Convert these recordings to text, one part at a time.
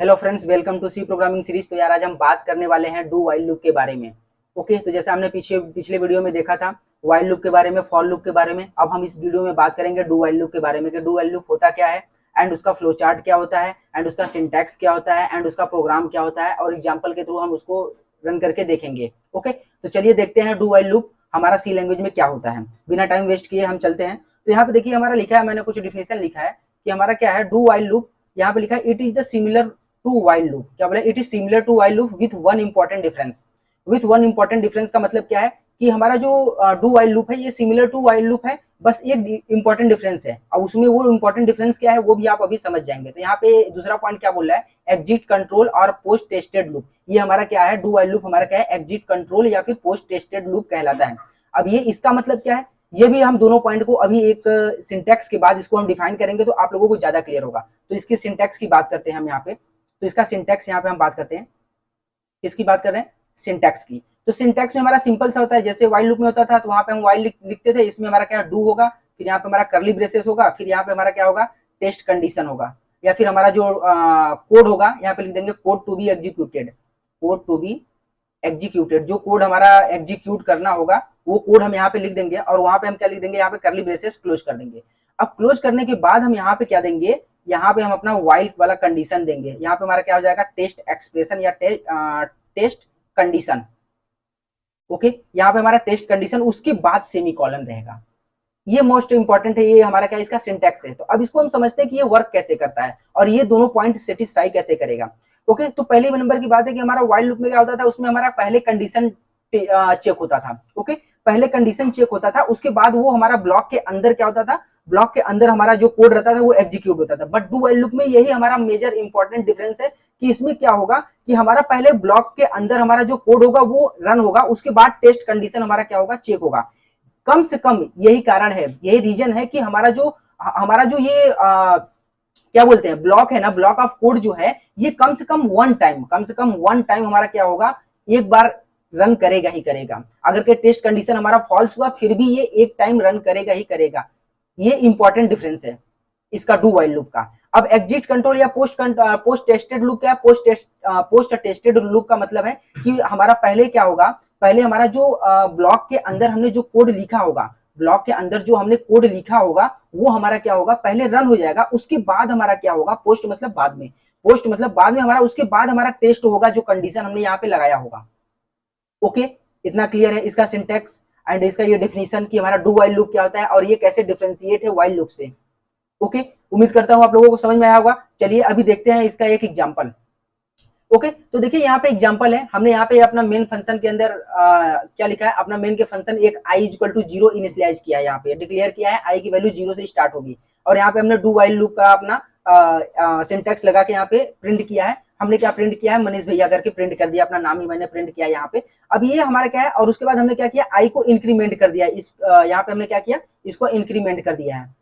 Hello friends, welcome to C programming series. तो यार आज हम बात करने वाले हैं डू वाइल लूप के बारे में। ओके, तो जैसे हमने पिछले वीडियो में देखा था वाइल लूप के बारे में, फॉर लूप के बारे में, अब हम इस वीडियो में बात करेंगे डू वाइल लूप के बारे में कि डू वाइल लूप होता क्या है एंड उसका फ्लो चार्ट क्या होता है एंड उसका सिंटैक्स क्या होता है एंड उसका प्रोग्राम क्या होता है, और एग्जाम्पल के थ्रू हम उसको रन करके देखेंगे। ओके, तो चलिए देखते हैं डू वाइल लूप हमारा सी लैंग्वेज में क्या होता है। बिना टाइम वेस्ट किए हम चलते हैं। तो यहाँ पे देखिए हमारा लिखा है, मैंने कुछ डिफिनेशन लिखा है कि हमारा क्या है डू वाइल लूप। यहाँ पे लिखा है it is the similar to while loop. क्या बोले? It is similar to while loop with one important difference. With one important difference का मतलब क्या है कि हमारा जो डू वाइल लूप है ये सिमिलर टू वाइल लूप है, बस एक इंपॉर्टेंट डिफरेंस है। और उसमें वो इंपॉर्टेंट डिफरेंस क्या है वो भी आप अभी समझ जाएंगे। तो यहाँ पे दूसरा पॉइंट क्या बोल रहा है, एग्जिट कंट्रोल और पोस्ट टेस्टेड लूप। ये हमारा क्या है, डू वाइल लूप हमारा क्या है, एग्जिट कंट्रोल या फिर पोस्ट टेस्टेड लूप कहलाता है। अब ये इसका मतलब क्या है, ये भी हम दोनों पॉइंट को अभी एक सिंटैक्स के बाद इसको हम डिफाइन करेंगे तो आप लोगों को ज्यादा क्लियर होगा। तो इसकी सिंटैक्स की बात करते हैं हम यहाँ पे। तो इसका सिंटैक्स यहाँ पे हम बात करते हैं, किसकी बात कर रहे हैं, सिंटैक्स की। तो सिंटैक्स में हमारा सिंपल सा होता है, जैसे वाइल लूप में होता था तो वहां पे हम वाइल लिखते थे, इसमें हमारा क्या डू होगा, फिर यहाँ पे हमारा करली ब्रेसेस होगा, फिर यहाँ पे हमारा क्या होगा, टेस्ट कंडीशन होगा, या फिर हमारा जो कोड होगा यहाँ पे लिख देंगे code to be executed. Code to be executed, जो कोड हमारा एग्जीक्यूट करना होगा वो कोड हम यहाँ पे लिख देंगे, और वहां पे हम क्या लिख देंगे, यहाँ पे करली ब्रेसेस क्लोज कर देंगे। अब क्लोज करने के बाद हम यहाँ पे क्या देंगे, यहाँ पे हम अपना वाइल वाला कंडीशन देंगे। यहाँ पे हमारा क्या हो जाएगा, टेस्ट एक्सप्रेशन या टेस्ट कंडीशन। ओके, यहाँ पे हमारा टेस्ट कंडीशन, उसके बाद सेमीकोलन रहेगा। ये मोस्ट इंपॉर्टेंट है, ये हमारा क्या इसका सिंटैक्स है। तो अब इसको हम समझते हैं कि ये वर्क कैसे करता है और ये दोनों पॉइंट सेटिस्फाई कैसे करेगा। ओके, तो पहले नंबर की बात है कि हमारा वाइल लूप में क्या होता था, उसमें हमारा पहले कंडीशन चेक होता था। ओके, पहले कंडीशन चेक होता था, उसके बाद वो हमारा ब्लॉक के अंदर क्या होता था, ब्लॉक के अंदर हमारा जो कोड रहता था वो एग्जीक्यूट होता था। बट डू वाइल लूप में यही हमारा मेजर इंपॉर्टेंट डिफरेंस है कि इसमें क्या होगा कि हमारा पहले ब्लॉक के अंदर हमारा जो कोड होगा वो रन होगा, उसके बाद टेस्ट कंडीशन हमारा क्या होगा, चेक होगा। कम से कम यही कारण है, यही रीजन है कि हमारा जो ये क्या बोलते हैं ब्लॉक है ना, ब्लॉक ऑफ कोड जो है ये कम से कम वन टाइम हमारा क्या होगा, एक बार रन करेगा ही करेगा। अगर के टेस्ट कंडीशन हमारा फॉल्स हुआ फिर भी ये एक टाइम रन करेगा ही करेगा। ये इंपॉर्टेंट डिफरेंस है इसका डू वाइल लूप का। अब एग्जिट कंट्रोल या पोस्ट टेस्टेड लूप क्या है, पोस्ट टेस्टेड लूप का मतलब है कि हमारा पहले क्या होगा, पहले हमारा जो ब्लॉक के अंदर हमने जो कोड लिखा होगा, ब्लॉक के अंदर जो हमने कोड लिखा होगा वो हमारा क्या होगा, पहले रन हो जाएगा, उसके बाद हमारा क्या होगा, पोस्ट मतलब बाद में, पोस्ट मतलब बाद में हमारा, उसके बाद हमारा टेस्ट होगा जो कंडीशन हमने यहाँ पे लगाया होगा। ओके, इतना क्लियर है इसका सिंटैक्स एंड इसका ये डेफिनेशन कि हमारा डू वाइल लूप क्या होता है और ये कैसे डिफरेंशिएट है वाइल लूप से। ओके, उम्मीद करता हूं आप लोगों को समझ में आया होगा। चलिए अभी देखते हैं इसका एक एग्जांपल। ओके, तो देखिए यहाँ पे एग्जांपल है, हमने यहाँ पे अपना मेन फंक्शन के अंदर क्या लिखा है, अपना मेन के फंक्शन एक i इक्वल टू 0 इनिशियलाइज किया है, यहाँ पे डिक्लेयर किया है i की वैल्यू 0 से स्टार्ट होगी, और यहाँ पे हमने डू वाइल लूप का अपना सिंटैक्स लगा के यहाँ पे प्रिंट किया है। हमने क्या प्रिंट किया है, मनीष भैया करके प्रिंट कर दिया, अपना नाम ही मैंने प्रिंट किया यहाँ पे। अब ये हमारा क्या है, और उसके बाद हमने क्या किया, i को इंक्रीमेंट कर दिया, इस यहाँ पे हमने क्या किया, इसको इंक्रीमेंट कर दिया है,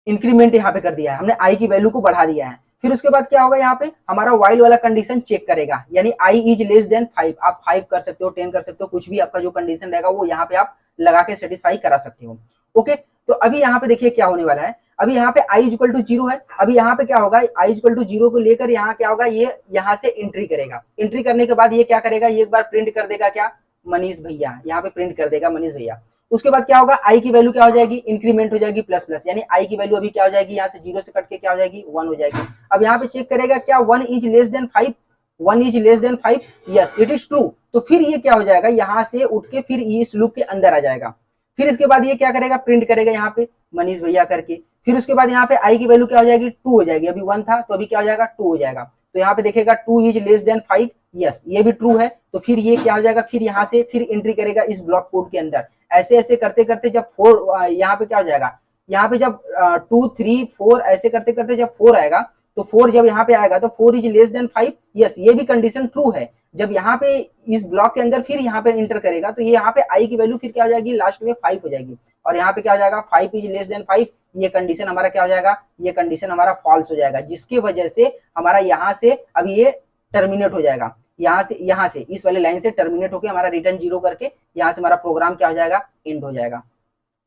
इंक्रीमेंट यहाँ पे कर दिया है हमने, i की वैल्यू को बढ़ा दिया है। फिर उसके बाद क्या होगा, यहाँ पे हमारा वाइल वाला कंडीशन चेक करेगा, यानी i इज लेस देन 5। आप 5 कर सकते हो, 10 कर सकते हो, कुछ भी आपका जो कंडीशन रहेगा वो यहाँ पे आप लगा के सेटिस्फाई करा सकते हो। ओके, तो अभी यहाँ पे देखिए क्या होने वाला है, अभी यहाँ पे i इक्वल टू 0 है। अभी यहाँ पे क्या होगा, i इक्वल टू 0 को लेकर यहाँ क्या होगा, ये यहाँ से एंट्री करेगा। एंट्री करने के बाद ये क्या करेगा, ये एक बार प्रिंट कर देगा क्या, मनीष भैया, यहाँ पे प्रिंट कर देगा मनीष भैया। उसके बाद क्या होगा, i की वैल्यू क्या हो जाएगी, इंक्रीमेंट हो जाएगी प्लस प्लस, यानी i की वैल्यू अभी क्या हो जाएगी, यहाँ से 0 से कट के क्या हो जाएगी, 1 हो जाएगी। अब यहाँ पे चेक करेगा क्या 1 is less than 5, 1 is less than 5, yes it is true. तो फिर ये क्या हो जाएगा, यहाँ से उठ के फिर इस लूप के अंदर आ जाएगा। फिर इसके बाद ये क्या करेगा, प्रिंट करेगा यहाँ पे मनीष भैया करके। फिर उसके बाद यहाँ पे i की वैल्यू क्या हो जाएगी, 2 हो जाएगी, अभी 1 था तो अभी क्या हो जाएगा, 2 हो जाएगा। तो यहाँ पे देखेगा 2 इज लेस देन 5, यस ये भी ट्रू है। तो फिर ये क्या हो जाएगा, फिर यहाँ से फिर एंट्री करेगा इस ब्लॉक कोड के अंदर। ऐसे ऐसे करते करते जब 4 यहाँ पे क्या हो जाएगा, यहाँ पे जब 2 3 4 ऐसे करते करते जब 4 आएगा, तो 4 जब यहाँ पे आएगा तो 4 इज लेस देन 5, यस ये भी कंडीशन ट्रू है। जब यहाँ पे इस ब्लॉक के अंदर फिर यहाँ पे इंटर करेगा तो ये यहाँ पे i की वैल्यू फिर क्या हो जाएगी, लास्ट में 5 हो जाएगी, और यहाँ पे क्या हो जाएगा, 5 इज लेस देन 5, ये कंडीशन हमारा क्या हो जाएगा, ये कंडीशन हमारा फॉल्स हो जाएगा, जिसकी वजह से हमारा यहाँ से अब ये टर्मिनेट हो जाएगा, यहाँ से इस वाले लाइन से टर्मिनेट होकर हमारा रिटर्न 0 करके यहाँ से हमारा प्रोग्राम क्या हो जाएगा, एंड हो जाएगा।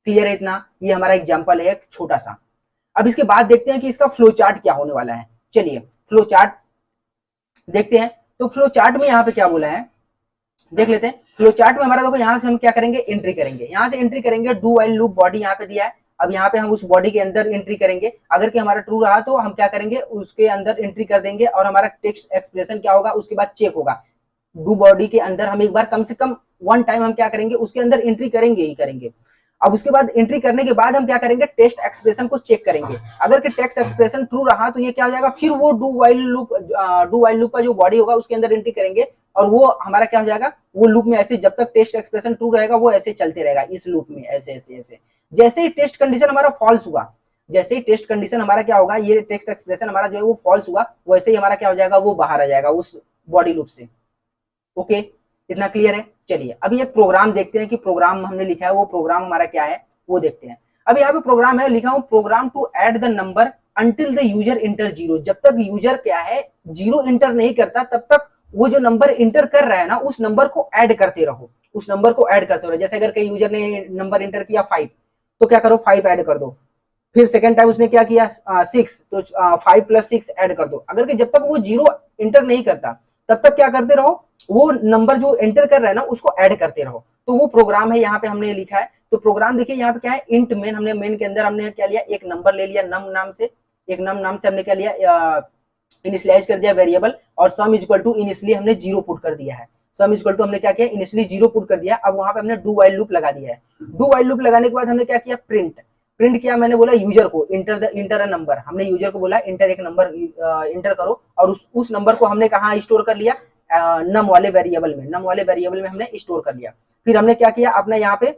क्लियर है इतना, ये हमारा एग्जाम्पल है एक छोटा सा। अब इसके बाद देखते हैं कि इसका फ्लो चार्ट क्या होने वाला है। चलिए फ्लो चार्ट देखते हैं। तो फ्लो चार्ट में यहाँ पे क्या बोला है देख लेते हैं। फ्लो चार्ट में हमारा देखो यहाँ से हम क्या करेंगे, एंट्री करेंगे, यहाँ से एंट्री करेंगे। डू वाइल लूप बॉडी यहाँ पे दिया है, अब यहाँ पे हम उस बॉडी के अंदर एंट्री करेंगे। अगर कि हमारा ट्रू रहा तो हम क्या करेंगे, उसके अंदर एंट्री कर देंगे और हमारा टेक्स्ट एक्सप्रेशन क्या होगा उसके बाद चेक होगा। डू बॉडी के अंदर हम एक बार कम से कम वन टाइम हम क्या करेंगे, उसके अंदर एंट्री करेंगे ही करेंगे। अब उसके बाद एंट्री करने के बाद हम क्या करेंगे, टेस्ट एक्सप्रेशन को चेक करेंगे। अगर कि टेक्स्ट एक्सप्रेशन ट्रू रहा तो ये क्या हो जाएगा, फिर वो डू वाइल लूप का जो बॉडी होगा उसके अंदर एंट्री करेंगे और वो हमारा क्या हो जाएगा, वो लूप में ऐसे जब तक टेस्ट एक्सप्रेशन ट्रू रहेगा वो ऐसे चलते रहेगा इस लूप में, ऐसे ऐसे ऐसे। जैसे ही टेस्ट कंडीशन हमारा फॉल्स हुआ, जैसे ही टेस्ट कंडीशन हमारा क्या होगा, ये टेक्स्ट एक्सप्रेशन हमारा जो है वो फॉल्स हुआ, वैसे ही हमारा क्या हो जाएगा, वो बाहर आ जाएगा उस बॉडी लूप से। ओके, इतना क्लियर है। चलिए अभी एक प्रोग्राम देखते हैं कि प्रोग्राम हमने लिखा है वो प्रोग्राम हमारा क्या है वो देखते हैं। अब यहाँ पे प्रोग्राम है, लिखा हूं program to add the number until the user enter zero. जब तक यूजर क्या है जीरो इंटर नहीं करता तब तक वो जो नंबर इंटर कर रहा है ना उस नंबर को ऐड करते रहो, उस नंबर को ऐड करते रहो। जैसे अगर कई यूजर ने नंबर इंटर किया 5 तो क्या करो 5 ऐड कर दो। फिर सेकेंड टाइम उसने क्या किया 6 तो 5 + 6 ऐड कर दो। अगर कि जब तक वो जीरो इंटर नहीं करता तब तक क्या करते रहो, वो नंबर जो एंटर कर रहा है ना उसको ऐड करते रहो। तो वो प्रोग्राम है यहाँ पे हमने लिखा है। तो प्रोग्राम देखिए यहाँ पे क्या है, इंट मेन, हमने मेन के अंदर हमने क्या लिया, एक नंबर ले लिया नम नाम से, एक नम नाम से हमने क्या लिया इनिशियलाइज कर दिया वेरिएबल, और sum is equal to initially हमने 0 पुट कर दिया है। सम इज इक्वल टू हमने क्या किया, इनिशियली 0 पुट कर दिया। अब वहां पे हमने डू वाइल लूप लगा दिया है। डू वाइल लूप लगाने के बाद हमने क्या किया, प्रिंट किया। मैंने बोला यूजर को इंटर अ नंबर, हमने यूजर को बोला इंटर एक नंबर इंटर करो, और उस नंबर को हमने कहाँ स्टोर कर लिया, नम वाले वेरिएबल में हमने स्टोर कर लिया। फिर हमने क्या किया, अपने यहाँ पे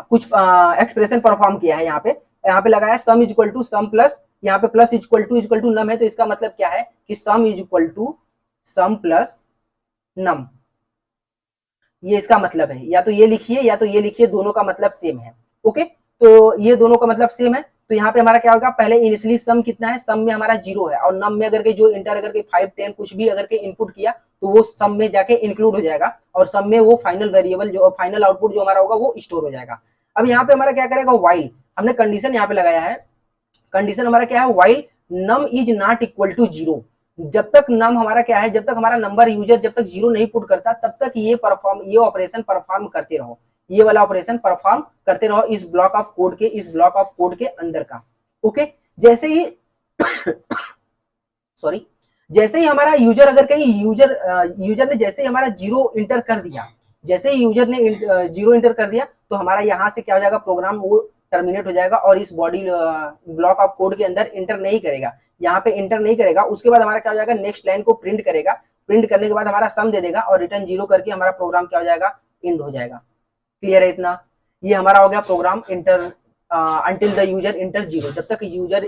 कुछ एक्सप्रेशन परफॉर्म किया है। यहाँ पे लगाया sum is equal to sum plus, यहाँ पे plus is equal to num है, तो इसका मतलब क्या है कि sum is equal to sum plus num, ये इसका मतलब है। या तो ये लिखिए या तो ये लिखिए, दोनों का मतलब सेम है। ओके, तो ये दोनों का मतलब सेम है। तो यहाँ पे हमारा क्या होगा, पहले इनिशियली सम कितना है, सम में हमारा 0 है, और नम में अगर के जो इंटर अगर के 5 10 कुछ भी अगर के इनपुट किया तो वो सम में जाके इंक्लूड हो जाएगा, और सम में वो फाइनल वेरिएबल जो फाइनल आउटपुट जो हमारा होगा वो स्टोर हो जाएगा। अब यहाँ पे हमारा क्या करेगा, वाइल, हमने कंडीशन यहाँ पे लगाया है। कंडीशन हमारा क्या है, while num is not equal to 0। जब तक नम हमारा क्या है, जब तक हमारा नंबर यूजर जब तक 0 नहीं पुट करता तब तक ये ऑपरेशन परफॉर्म करते रहो, ये वाला ऑपरेशन परफॉर्म करते रहो इस ब्लॉक ऑफ कोड के अंदर का। ओके, जैसे ही सॉरी, जैसे ही हमारा यूजर अगर कहीं यूजर ने जैसे ही हमारा 0 इंटर कर दिया, जैसे ही यूजर ने 0 इंटर कर दिया तो हमारा यहाँ से क्या हो जाएगा, प्रोग्राम वो टर्मिनेट हो जाएगा और इस बॉडी ब्लॉक ऑफ कोड के अंदर इंटर नहीं करेगा, यहाँ पे इंटर नहीं करेगा। उसके बाद हमारा क्या हो जाएगा, नेक्स्ट लाइन को प्रिंट करेगा, प्रिंट करने के बाद हमारा सम दे देगा और रिटर्न 0 करके हमारा प्रोग्राम क्या हो जाएगा, एंड हो जाएगा। क्लियर है इतना, ये हमारा हो गया program enter until the user enter 0। जब तक यूजर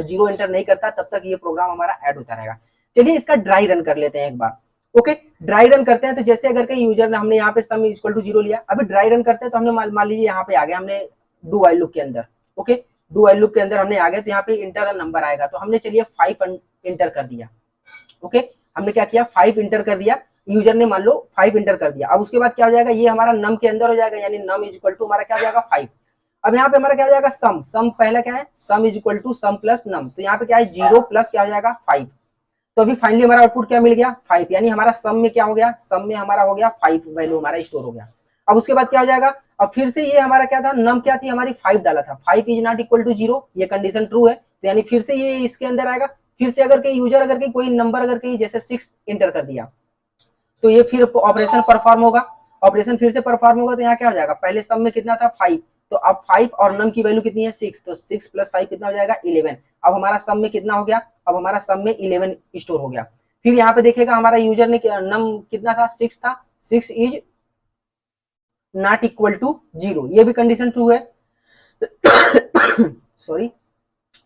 0 इंटर नहीं करता तब तक ये प्रोग्राम हमारा ऐड होता रहेगा। चलिए इसका ड्राई रन कर लेते हैं एक बार। ओके, ड्राई रन करते हैं। तो जैसे अगर कहीं यूजर ने, हमने यहाँ पे सम इज इक्वल टू 0 लिया, अभी ड्राई रन करते हैं तो हमने मान लीजिए यहाँ पे आ गया, हमने डू वाइल लूप के अंदर। ओके, डू वाइल लूप के अंदर हमने आ गए तो यहाँ पे इंटर नंबर आएगा, तो हमने चलिए 5 इंटर कर दिया। ओके, हमने क्या किया, 5 इंटर कर दिया, यूजर ने मान लो 5 इंटर कर दिया। अब उसके बाद क्या हो जाएगा, ये हमारा नम के अंदर हो जाएगा, यानी नम इज इक्वल टू हमारा क्या हो जाएगा 5। अब यहाँ पे हमारा क्या हो जाएगा, सम पहला क्या है, sum is equal to sum plus num, तो यहाँ पे क्या है 0 प्लस क्या हो जाएगा 5। तो अभी फाइनली हमारा आउटपुट क्या मिल गया 5, यानी हमारा सम में क्या हो गया, सम में हमारा हो गया 5 वैल्यू हमारा स्टोर हो गया। अब उसके बाद क्या हो जाएगा, अब फिर से ये हमारा क्या था, नम क्या थी हमारी 5 डाला था, 5 इज नॉट इक्वल टू 0, ये कंडीशन ट्रू है, तो यानी फिर से ये इसके अंदर आएगा। फिर से अगर कहीं यूजर अगर कहीं कोई नंबर अगर कहीं जैसे 6 इंटर कर दिया तो ये फिर ऑपरेशन परफॉर्म होगा, ऑपरेशन फिर से परफॉर्म होगा। तो यहाँ क्या हो जाएगा, पहले सम में कितना था 5, तो अब 5 और नम की वैल्यू कितनी है 6, तो 6 + 5 कितना हो जाएगा 11। अब हमारा सम में कितना हो गया, अब हमारा सम में 11 स्टोर हो गया। फिर यहाँ पे देखेगा हमारा यूजर ने नम कितना था 6 था, 6 इज नॉट इक्वल टू 0, ये भी कंडीशन ट्रू है सॉरी,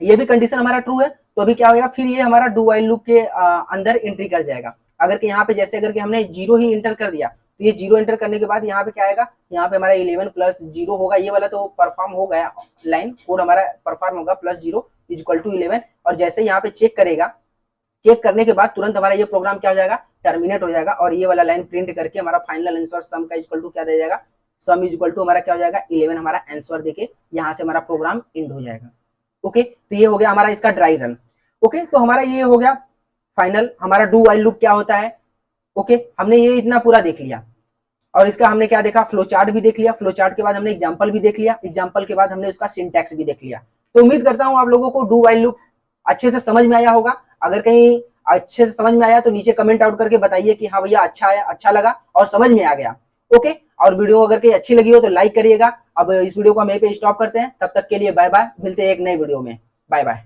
ये भी कंडीशन हमारा ट्रू है। तो अभी क्या होगा, फिर ये हमारा डू वाइल लूप के अंदर एंट्री कर जाएगा। अगर कि यहाँ पे जैसे अगर कि हमने 0 ही इंटर कर दिया तो ये 0 इंटर करने के बाद यहाँ पे क्या आएगा, यहाँ पे हमारा 11 + 0 होगा, ये वाला तो परफॉर्म हो गया, लाइन कोड हमारा परफॉर्म होगा, +0 इज इक्वल टू 11। और जैसे यहाँ पे चेक करेगा, चेक करने के बाद तुरंत हमारा ये प्रोग्राम क्या हो जाएगा, टर्मिनेट हो जाएगा, और ये वाला लाइन प्रिंट करके हमारा फाइनल आंसर सम का इक्वल टू क्या दे जाएगा, सम इज इक्वल टू हमारा क्या हो जाएगा 11 हमारा आंसर देके यहाँ से हमारा प्रोग्राम एंड हो जाएगा। ओके, तो ये हो गया हमारा इसका ड्राई रन। ओके, तो हमारा ये हो गया फाइनल, हमारा डू वाइल लूप क्या होता है। ओके, हमने ये इतना पूरा देख लिया और इसका हमने क्या देखा, फ्लो चार्ट भी देख लिया, फ्लो चार्ट के बाद हमने एग्जांपल भी देख लिया, एग्जांपल के बाद हमने उसका सिंटैक्स भी देख लिया। तो उम्मीद करता हूं आप लोगों को डू वाइल लूप अच्छे से समझ में आया होगा। अगर कहीं अच्छे से समझ में आया तो नीचे कमेंट आउट करके बताइए कि हाँ भैया अच्छा आया, अच्छा लगा और समझ में आ गया। ओके, और वीडियो अगर कहीं अच्छी लगी हो तो लाइक करिएगा। अब इस वीडियो को हम यहीं पे स्टॉप करते हैं, तब तक के लिए बाय बाय, मिलते हैं एक नए वीडियो में, बाय बाय।